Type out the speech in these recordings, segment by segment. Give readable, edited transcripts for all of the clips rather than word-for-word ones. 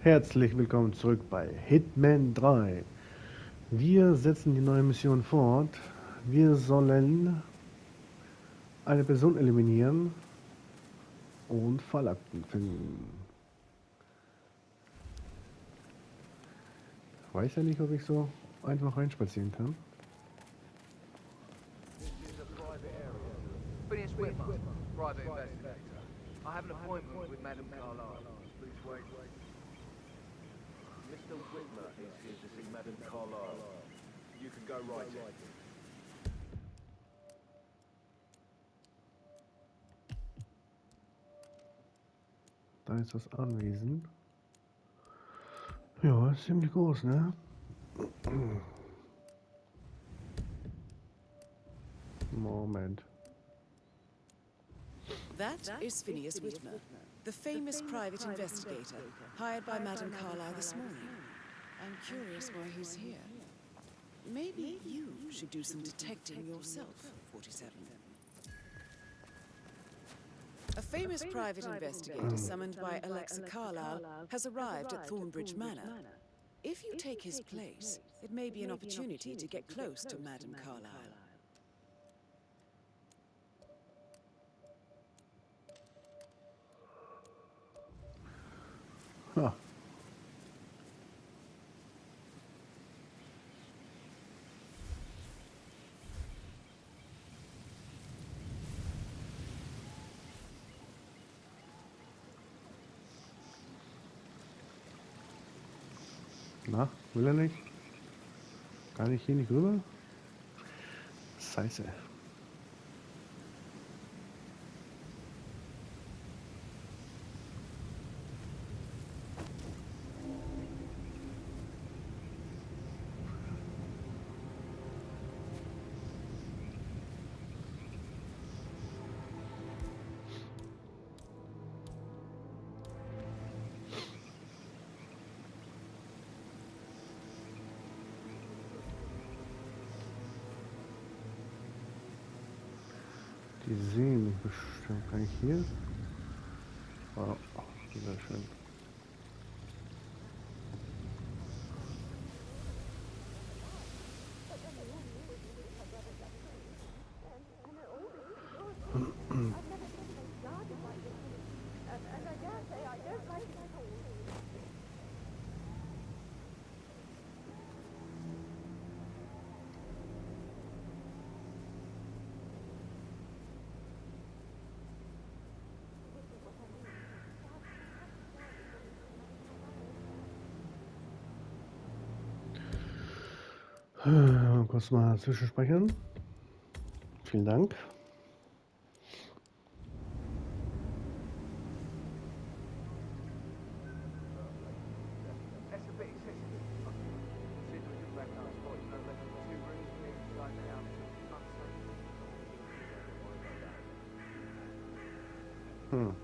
Herzlich willkommen zurück bei Hitman 3. Wir setzen die neue Mission fort. Wir sollen eine Person eliminieren und Fallakten finden. Ich weiß ja nicht, ob ich so einfach reinspazieren kann. This is a private area. Phineas Whitman, private investigator. I have an appointment with Madame Carlyle. Please wait. Mr. Whitmer is here to see Madame Carlyle. You can go right in. Da ist das Anwesen. Ja, ist ziemlich groß, ne? Moment. That is Phineas Whitmer, the famous private investigator hired by Madame Carlyle this morning. I'm curious why he's here. Maybe you should do some detecting yourself, 47. A famous private investigator summoned by Alexa Carlyle has arrived at Thornbridge Manor. If you take his place, it may be an opportunity to get close to Madame Carlyle. Ha. Na, will er nicht? Kann ich hier nicht rüber? Scheiße. Die sehen mich bestimmt. Kann ich hier? Oh, sehr schön. Kurz mal zwischenspeichern. Vielen Dank. That's a bit excessive. Since we took back our spot, no less than 2 rooms inside the house. Hm.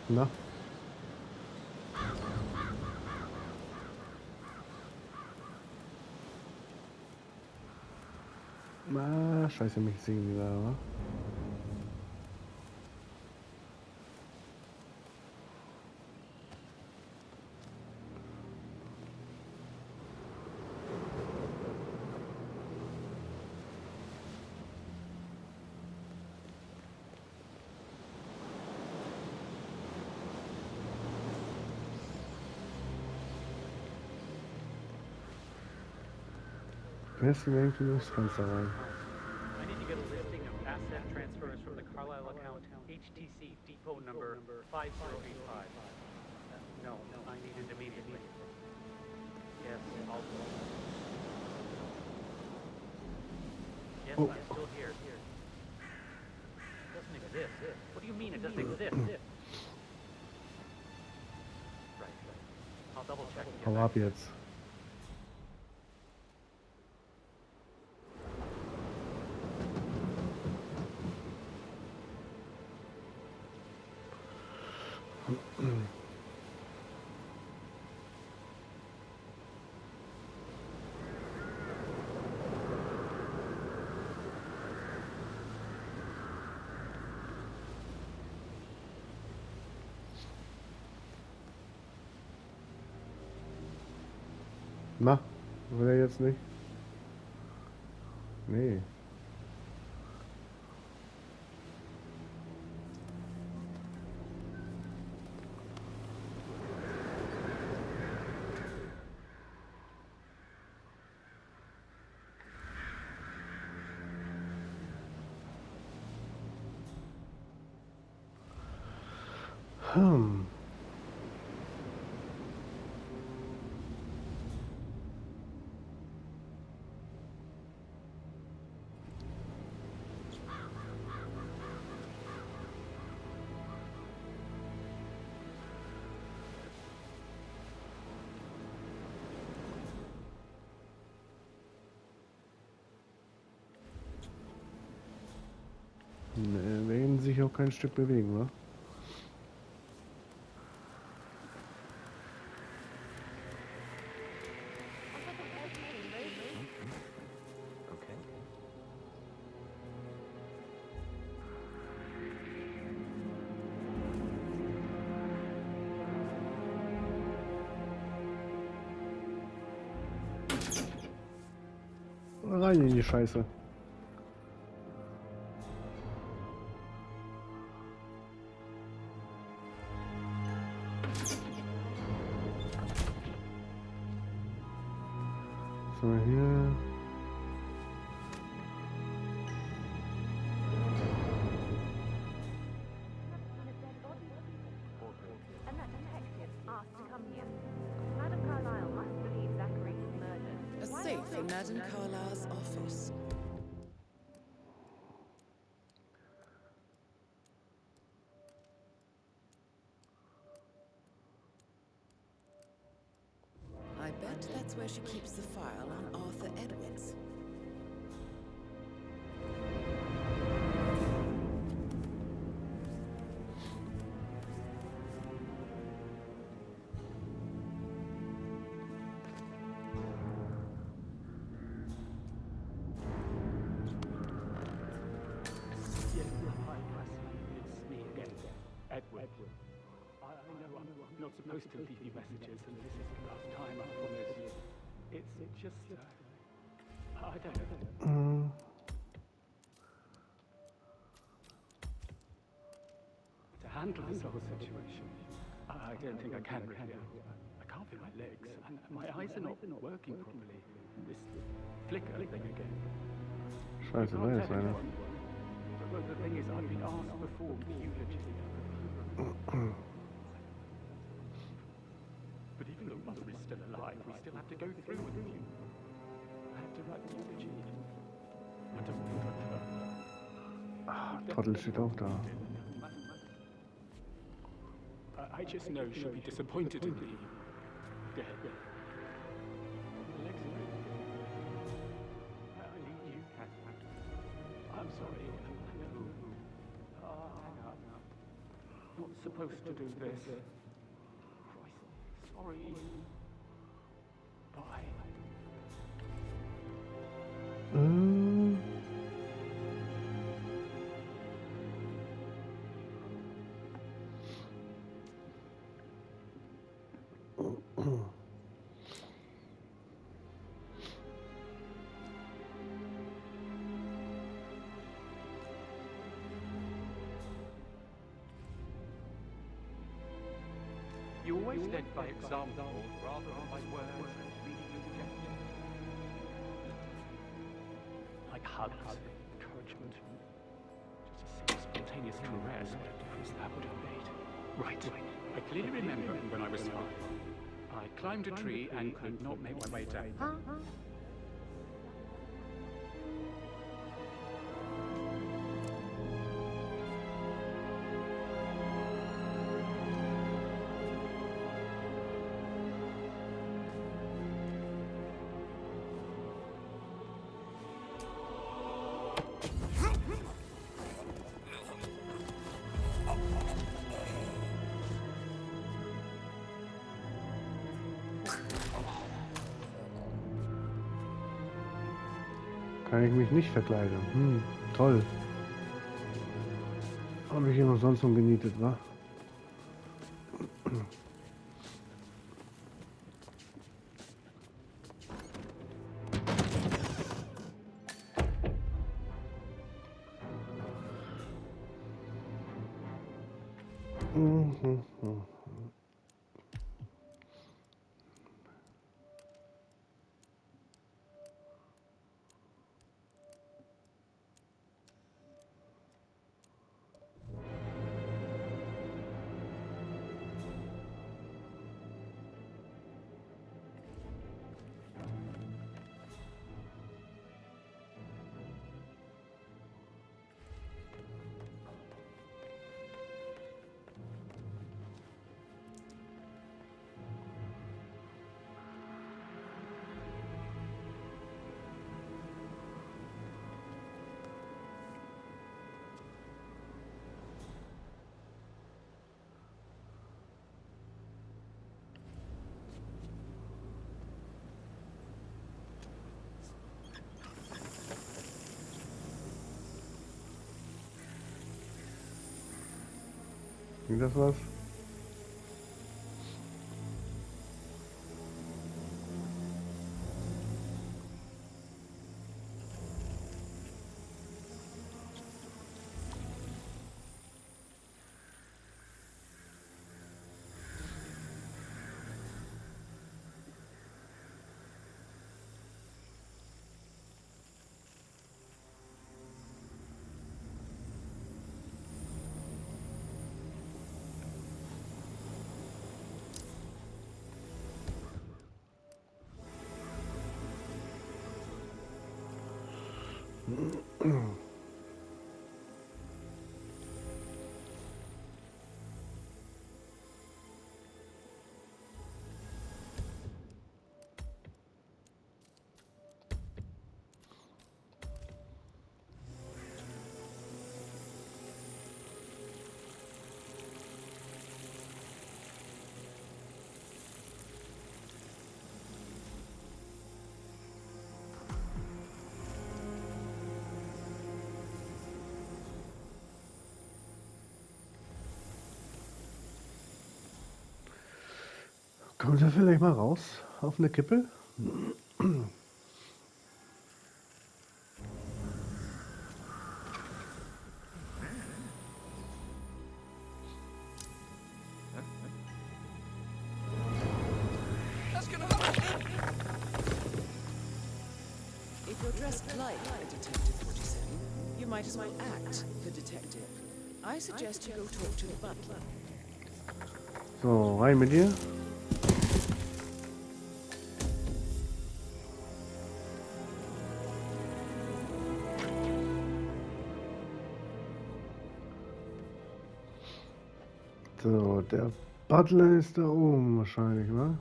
Na? Ah, scheiße, mich sehen wieder, wa? Besten irgendwie durchs Fenster rein. I need to get a listing of asset transfers from the Carlisle account HTC depot number 5085. No, I need it immediately. Yes, I'll... Yes, Oh. I'm still here. It doesn't exist. What do you mean it doesn't exist? Right. I'll double check and get Hau back ab to you. jetzt. Na, will er jetzt nicht? Nee. Hm. Nee, werden sich auch kein Stück bewegen, wa? Okay. Rein in die Scheiße. So, hier. And that detective asked to come here. Madam Carlyle must believe Zachary was murdered. A safe in Madame Carlyle's office. I bet that's where she keeps the file on Arthur Edwards. Yes, hi, it's me again, Edward. I know I'm not supposed to leave you messages, and this is the last time, I promise. It's just, I don't know. To handle this whole situation, I don't think I can really. I can't feel my legs, and my eyes are not working properly. This flicker thing again. Scheiße, da ist einer. But the thing is, I've been asked before for eulogy. But even though Mother is still alive, we still have to go through with the funeral. I have to write the eulogy. I don't want her. Ah, Trottel steht auch da. I just know she'll be disappointed in me. Dead. Legs are you can. I'm sorry. I know. Hang up. Not supposed to do this. Christ. Sorry. Bye. You always led by example rather than by words and leading gestures. Like hugs, encouragement, just a simple spontaneous caress. What was that motivate? Right. I clearly remember when I was 5. I climbed a tree and could not make my way down. Kann ich mich nicht verkleiden. Toll. Habe ich hier noch sonst schon genietet, wa? Ging das was? Kommt er vielleicht mal raus auf eine Kippe? That's gonna hurt. If you're dressed like a Detective 47, you might as well act the detective. I suggest you go talk to the butler. So, rein mit dir. So, der Butler ist da oben wahrscheinlich, wa?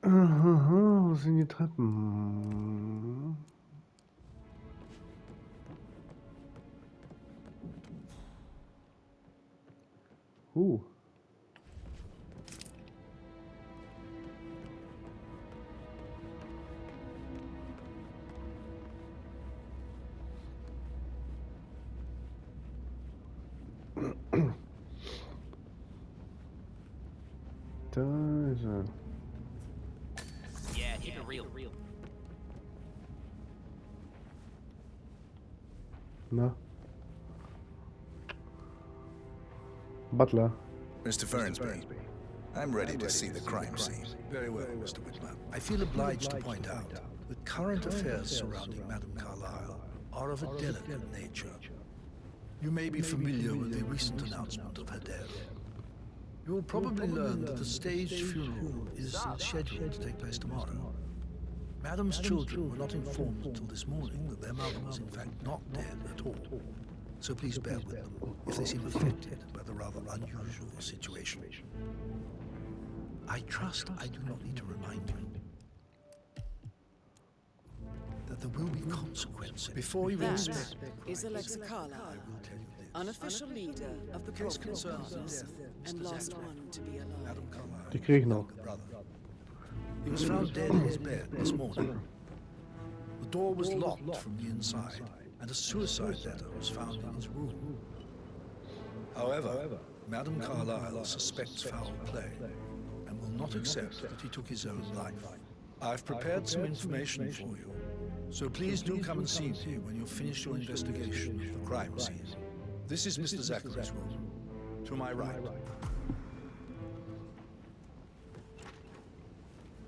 Aha, wo sind die Treppen? Da ist er. Yeah, keep it real. Na? Butler. Mr. Fernsby, I'm ready to see the crime scene. Very well, Mr. Whitman. I feel obliged to point out that current affairs surrounding Madame Carlyle are of a delicate nature. You may be familiar with the recent announcement of her death. You will probably learn that the staged funeral is scheduled to take place tomorrow. Madame's children were not informed until this morning that their mother was in fact not dead at all. So please bear with them if they seem affected by the rather unusual situation. I trust I do not need to remind you that there will be consequences before you That inspect. is Alexa Carlyle, unofficial leader of the Case Glocke concerns and last one to be alive. Madame Carlyle, Die krieg ich noch. brother. He was found dead in his bed this morning. The door was locked from the inside, and a suicide letter was found in his room. However, Madame Carlyle suspects foul play and will not accept that he took his own life. I've prepared some information for you, so please do come and see me when you've finished your investigation of the crime scene. This is Mr. Zachary's room, to my right.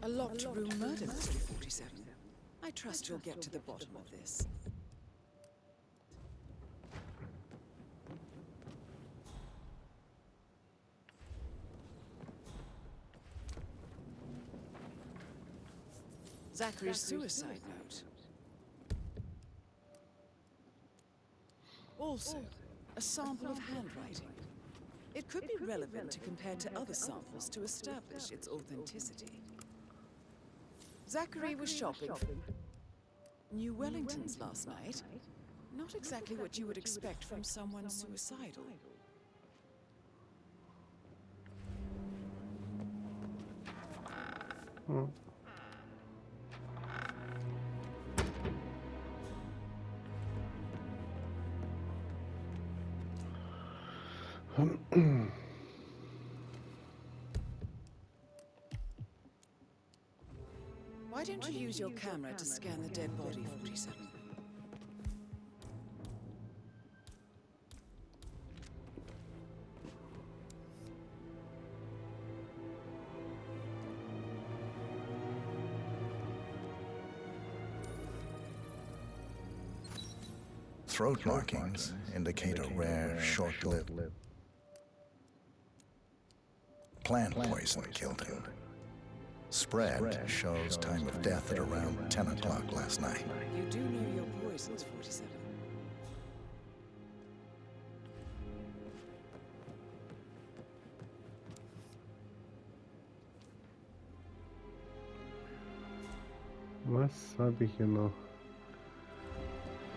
A locked room murder mystery, 47. I trust you'll get to the bottom of this. Zachary's suicide note. Also, a sample of handwriting. It could be relevant to compare to other samples to establish its authenticity. Zachary was shopping for New Wellingtons last night. Not exactly what you would expect from someone suicidal. Why don't you use your camera to scan the dead body, 47? Throat markings indicate a rare, short-lived plant poison killed him. Spread shows time of death at around 10 o'clock last night. You do know your poisons, 47. Was habe ich hier noch?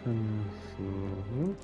Mhm. Mhm.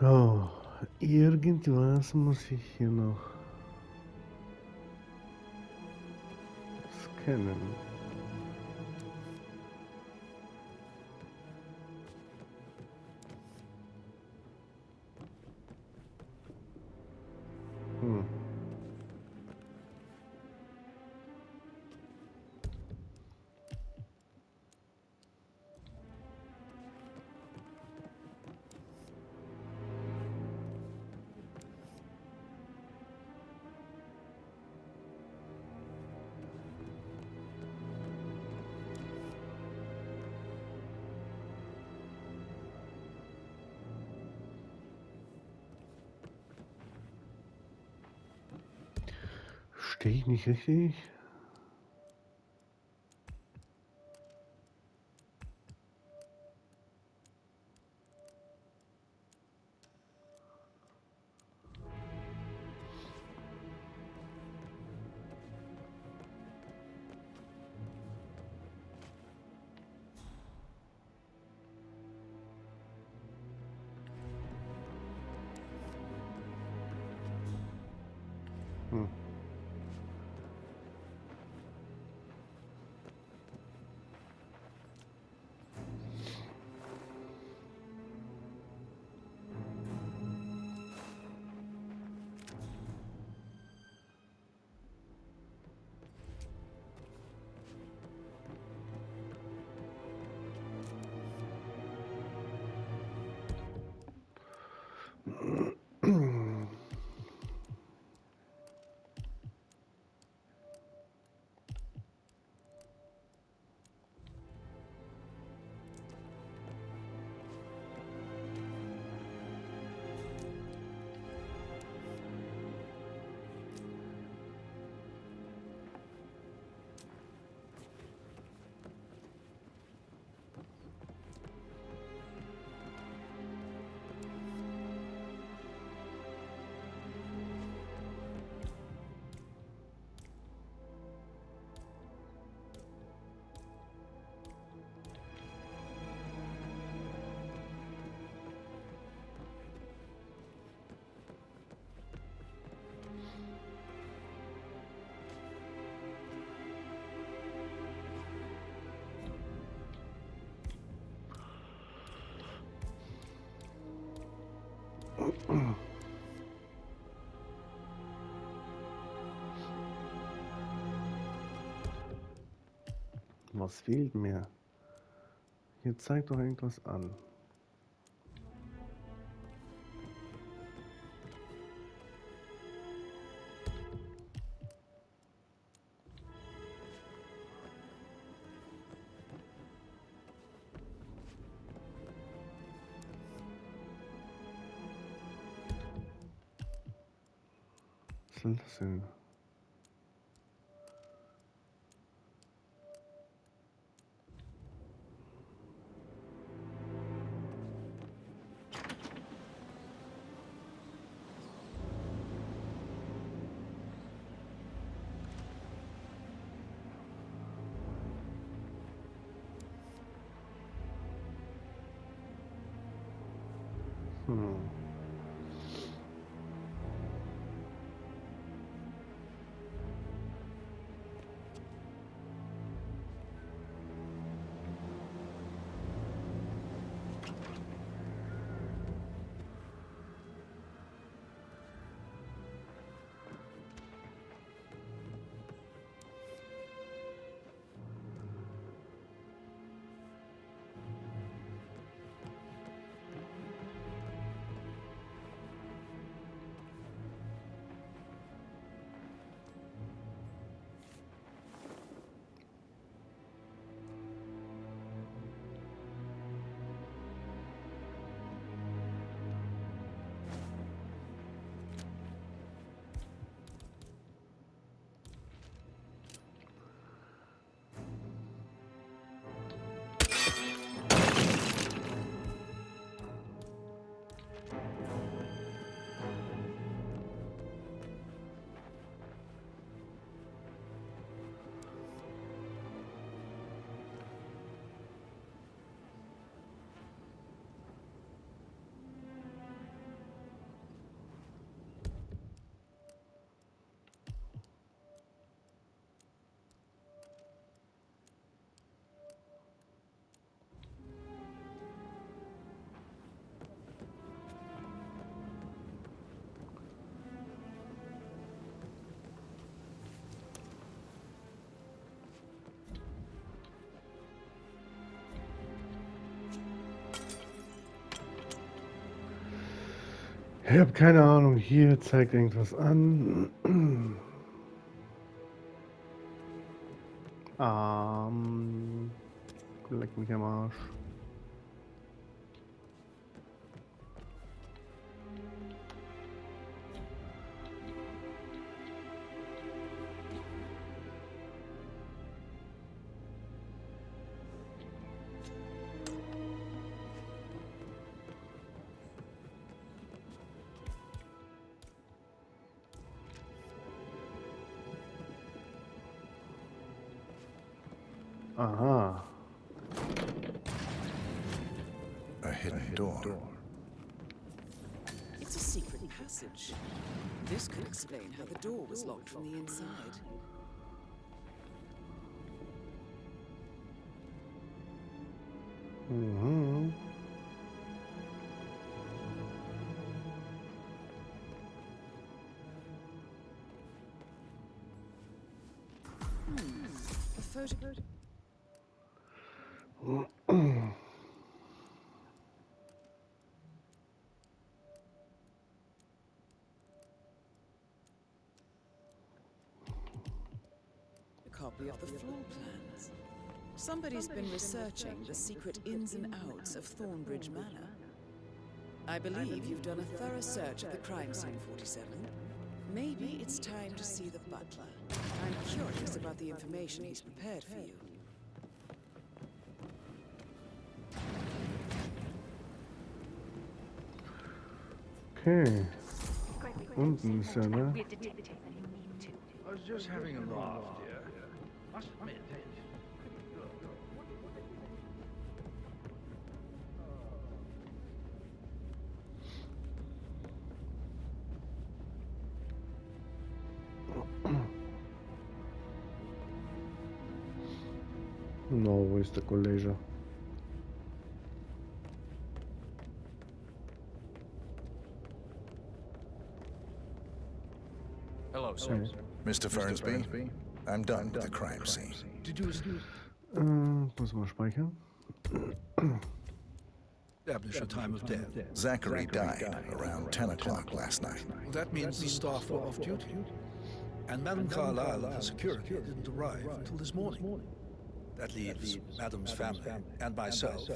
Oh, irgendwas muss ich hier noch scannen. Stehe ich nicht richtig? Was fehlt mir? Hier zeigt doch irgendwas an. Was soll das denn? Hm. Ich habe keine Ahnung, hier zeigt irgendwas an. Leck mich am Arsch. Aha. A hidden door. It's a secret passage. This could explain how the door was locked from the inside. Mhm. A photo. A copy of the floor plans. Somebody's been researching the secret ins and outs of Thornbridge Manor. I believe you've done a thorough search of the crime scene, 47. Maybe it's time to see the butler. I'm curious about the information he's prepared for you. Okay. Unten ist er, ne? We're detectives and you need to. I was just having a laugh, dear. Must admit. No, wo ist der Kollege? Hello, sir. Okay. Mr. Fernsby, I'm done with the crime scene. Did you Muss mal speichern. establish a time of death? Zachary died around 10 o'clock last night. Well, that means the staff were off duty. And Madame Carlyle and her security didn't arrive until this morning. That leaves Madame's family and myself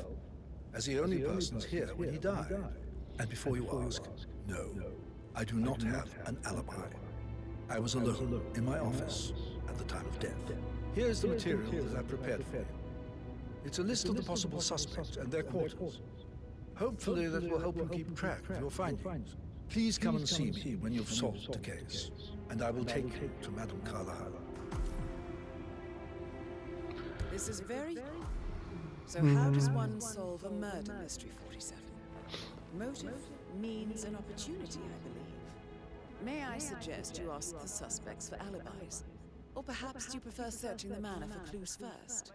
as the only persons here when he died. And before you ask, no, I do not have an alibi. I was alone in my office at the time of death. Here's the material that I prepared for you. It's a list of the possible suspects and their quarters. Hopefully that will help you keep track of your findings. Please come and see me when you've solved the case, and I will take you to Madame Carlyle. This is very... So how does one solve a murder mystery, 47? Motive, means, and opportunity, I believe. May I suggest you ask the suspects for alibis? Or perhaps do you prefer searching the manor for clues first?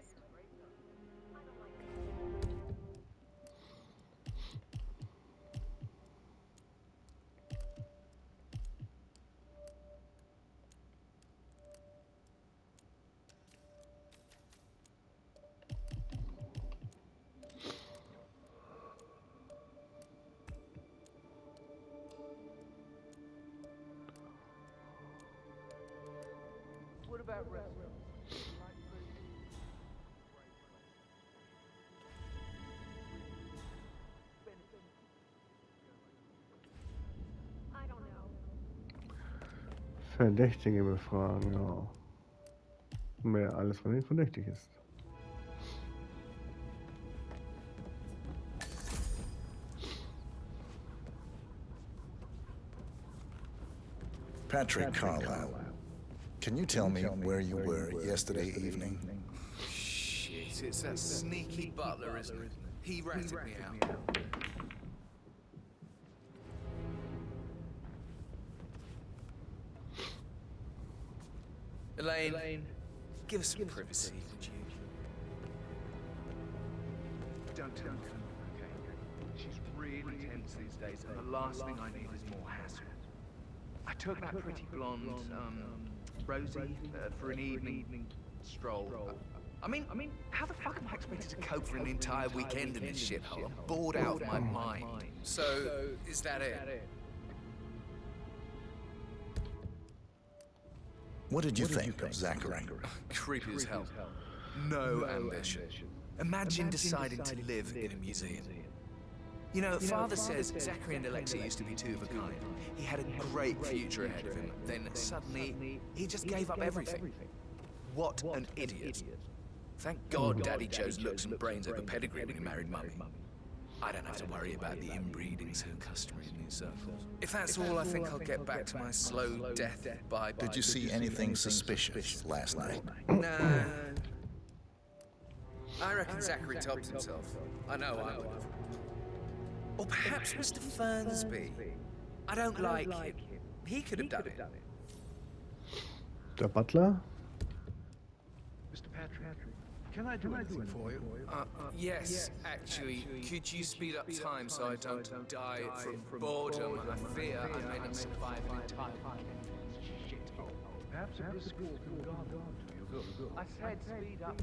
What about restaurants? I don't know. Verdächtige befragen, ja. Mehr alles von denen verdächtig ist. Patrick Carlyle, can you tell me where you were yesterday evening? Shit, it's that sneaky butler, isn't it? He ratted me out. Elaine, give us some privacy, would you? Don't tell her, okay? She's really tense these days, and the last thing I need is more hassle. I took that pretty blonde, Rosie, for an evening stroll. I mean, how the fuck am I expected to cope for an entire weekend in this shithole? I'm bored out of my mind. So, is that it? What did you think of Zachary? Creepy as hell. No ambition. Imagine deciding to live in a museum. You know, Father says Zachary and Alexei used to be two of a kind. He had a great future ahead of him. Then suddenly, he just gave up everything. What an idiot. Thank God Daddy chose looks and brains over pedigree when he married Mummy. I don't have to worry about the inbreeding so customary in these circles. If that's all, I think I'll get back to my slow death bye-bye. Did you see anything suspicious last night? Nah. I reckon Zachary topped himself. I know I would have. Or perhaps Mr. Fernsby. I don't like him. He could have done it. Der Butler? Mr. Patrick, can I do anything for you? Yes, actually. Could you speed up time so I don't die from boredom? I fear I may not survive an entire shithole. Perhaps a brisk walk in the garden to you. I said speed up.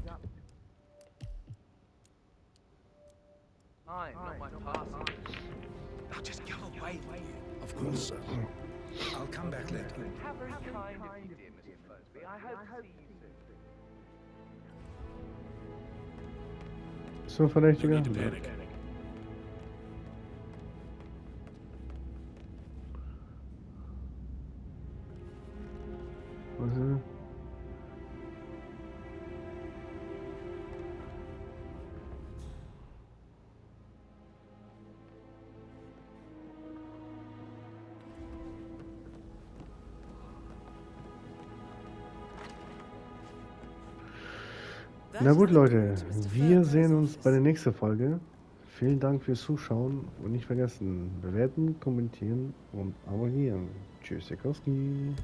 Time, not my passing. I'll just go away with you. Of course, sir. I'll come back later. How very kind of you, dear Mrs. Fernsby. I hope to see you soon. So Verdächtiger? Need to panic. Was ist er? Na gut, Leute, wir sehen uns bei der nächsten Folge. Vielen Dank fürs Zuschauen und nicht vergessen, bewerten, kommentieren und abonnieren. Tschüss, Sikowski.